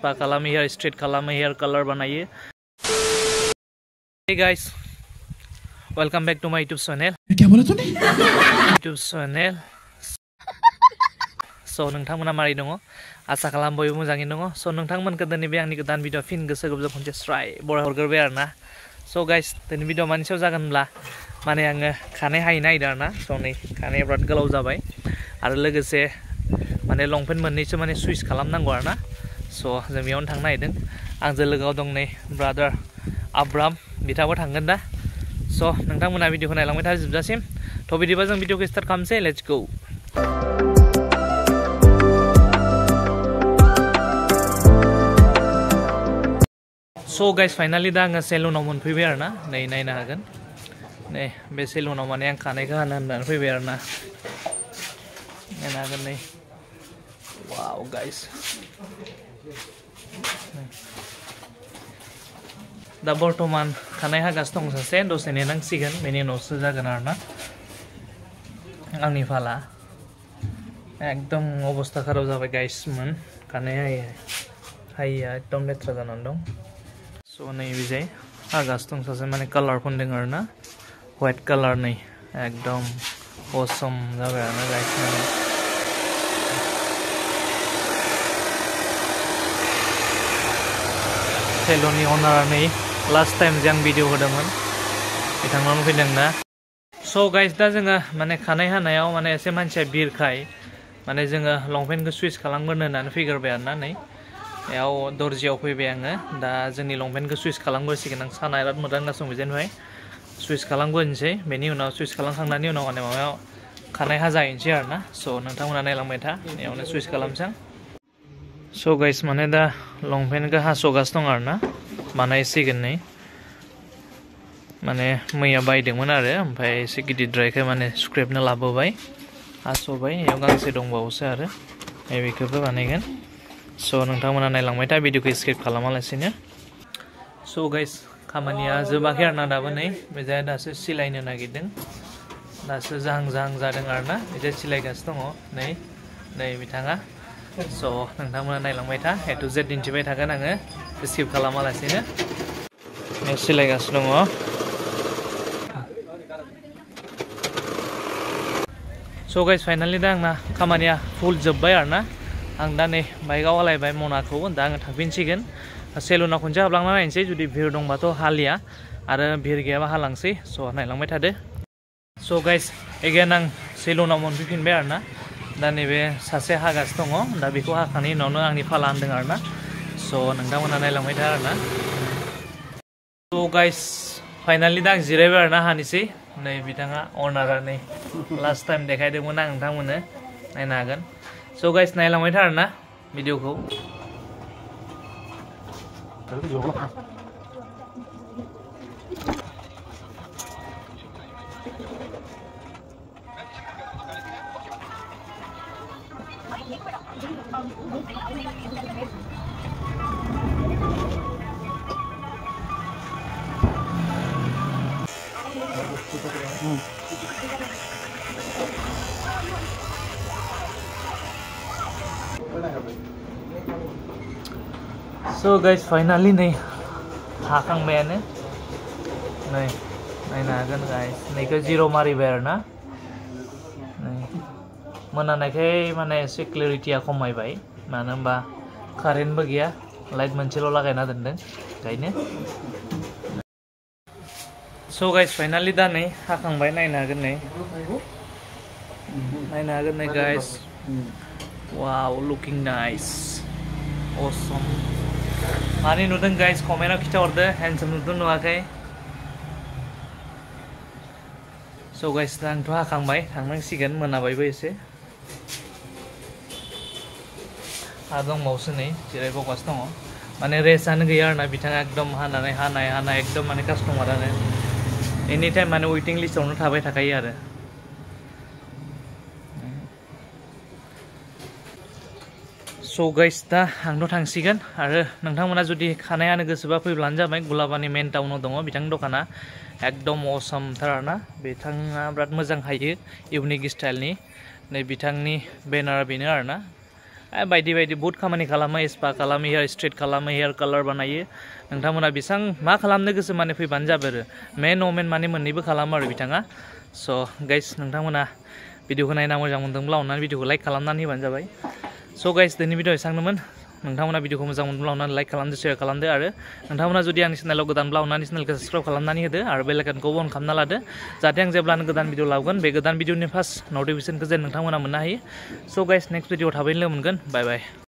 spa खालामो hair straight खालामो hair colour बानायो Hey guys welcome back to my YouTube channel क्या बोला तूने YouTube channel So नोंथांमोना मारै दङ आसा खालाम बयबो मोजाङैनो दङ So नोंथांमोनखौ दिनै बे आंनि गोदान भिडिअ फिन गोसो गोरबोजों खनसे स्राय बरायहरग्रोबाय आरोना So guys दिनै भिडिअ मानि सायाव जागोनब्ला माने आङो खानाय हायनो नागिरदों आरोना So नै खानाया बिराद गोलाव जाबाय आरो लोगोसे माने लंपेन्ट मोननैसो माने सुइस खालामनांगौ आरोना So जों बेयावनो थांनो नागिरदों आंजों लोगोआव दं नै ब्रादार आब्राम बिथाङाबो थांगोन दा So नोंथांमोना भिडिअखौ नायलांबाय था जोबजासिम थ' बिदिबा जों भिडिअखौ स्टार्ट खालामसै let's go So guys finally दा आङो सेलुनाव मोनफैबाय आरोना नै नायनो हागोन नै बे सेलुनाव माने आं खानायखौ हानो होननानै फैबाय आरोना नायनो हागोन नै वाव गाइस दा बर्तमान खानाय हागासिनो दं सासे दसे नेनांसिगोन बेनि उनावसो जागोन आरोना आंनि फाला एकदम अबस्था खाराब जाबाय गाइसमोन खानाय हायिया एकदम लेथ्रा जानानै दं So नै बिजाय हागासिनो दं सासे माने कालार फुनदों आरोना व्हाइट कालार नै एकदम असम जाबाय आरोना गाइस माने सेलुननि अनारा नै लास्ट टाइम जे आं भिडिअ होदोंमोन बिथांनावनो फैदों ना So guys दा जोङो माने खानाय हानायाव माने एसे मानसिया बिरखाय माने जोङो लंपेन्टखौ सुइस खालामग्रोनो होननानै फैग्रोबाय आरोना नै याव दर्जियाव फैबाय आङो दा जोंनि लंपेन्टखौ सुइस खालामग्रोसिगोन आं साना बिराद मोदांगासिनो बिदिनिफ्राय सुइस खालामग्रोनोसै बेनि उनाव सुइस खालामखांनायनि उनाव माने माबायाव खानाय हाजाहैनोसै आरोना So नोंथांमोना नायलांबाय था बेयावनो सुइस खालामसै So guys माने दा लंपेन्टखौ हास'गासिनो दं आरोना बानायसिगोन नै माने मैया बायदोंमोन आरो ओमफ्राय एसे गिदिरद्रायखाय माने सुख्रेबनो लाबोबाय हास'बाय बेयाव गांसे दंबावोसो आरो बेखौबो बानायगोन So नोंथांमोना नायलांबाय था भिडिअखौ स्किप खालामालासिनो So guys खामानिया जोबाखै आरोना दाबो नै बेजाय दासो सिलायनो नागिरदों दासो जाहां जादों आरोना बेजाय सिलायगासिनो दङ नै बिथाङा So नोंथांमोना नायलांबाय था A to Z दिन्थिबाय थागोन आङो स्किप खालामालासिनो सिलायगासिनो दङ So guys finally दा आंना खामानिया फुल जोब्बाय आरोना आं दा नै बाइकआव आलायबाय मनाखौ दा आङो थांफिनसिगोन सेलुनाव खनसे हाबलांना नायनोसै जुदि भिर दंबाथ' हालिया आरो भिर गैयाबा हालांसै So नायलांबाय थादो So guys एगेन आं सेलुनाव मोनफैफिनबाय आरोना दा नैबे सासे हागासिनो दङ दा बेखौ हाखांनायनि उनावनो आंनि फाला होनदों आरोना So नोंथांमोना नायलांबाय था आरोना So guys फाइनालि दा आं जिरायबाय आरोना हानोसै नै बिथाङा अनारा नै लास्ट टाइम देखायदोंमोन आं नोंथांमोननो नायनो हागोन So guys नायलांबाय था आरोना भिडिअखौ So guys finally नै हाखांबायानो नै नायनो हागोन गाइस नैखौ जिर' मारिबाय आरोना नै मोनानायखाय माने एसे क्लेरिटिया खमायबाय मानो होनबा कारेन्टबो गैया लाइट मोनसेल' लागायना दोनदों ओंखायनो So guys finally दा नै हाखांबाय नायनो हागोन नै guys Wow looking nice awesome मानि नुदों गाइस कमेन्टआव खिथाहरदो हेन्डसम नुदों नुवाखै So guys दा आंथ' हाखांबाय थांनांसिगोन मोनाबायबो एसे आरो दंबावोसो नै जिरायबावगासिनो दङ माने रेस्टआनो गैया आरोना बिथाङा एकदम हानाय एकदम माने कास्टमारानो एनि टाइम माने वेटिं लिस्टआवनो थाबाय थाखायो आरो So guys दा आंथ' थांसिगोन आरो नोंथांमोना जुदि खानाय हानो गोसोबा फैब्लानो जाबाय गुलाबानि मेन टाउनाव दङ बिथांनि दखाना एकदम असामथार आरोना बिथाङा बिराद मोजां हायो इउनिक स्टाइलनि नै बिथांनि बेनारा बेनो आरोना बायदि बायदि बहुत खामानि खालामो स्पा खालामो हेयार स्ट्रेट खालामो हेयार कालार बानायो नोंथांमोना बेसां मा खालामनो गोसो माने फैबानो जाबाय आरो मेन वमेन माने मोननैबो खालामो आरो बिथाङा स' गाइस नोंथांमोना भिडिअखौ नायना मोजां मोनदोंब्ला अननानै भिडिअखौ लाइक खालामनानै होबानो जाबाय स' गाइस दिनैनि भिडिअ एसांनोमोन नोंथांमोना भिडिअखौ मोजां मोनब्ला अननानै लाइक खालामदो शेयार खालामदो आरो नोंथांमोना जुदि आंनि चेनेलाव गोदानब्ला अननानै चेनेलखौ साबस्क्राइब खालामनानै होदो आरो बेल आइकनखौबो अन खालामना लादो जाहाथे आं जेब्लानो गोदान भिडिअ लाबोगोन बे गोदान भिडिअनि फार्स्ट नटिफिकेसनखौ जेन नोंथांमोना मोननो हायो स' गाइस नेक्स्ट भिडिअ थाबैनो लोगो मोनगोन बाय बाय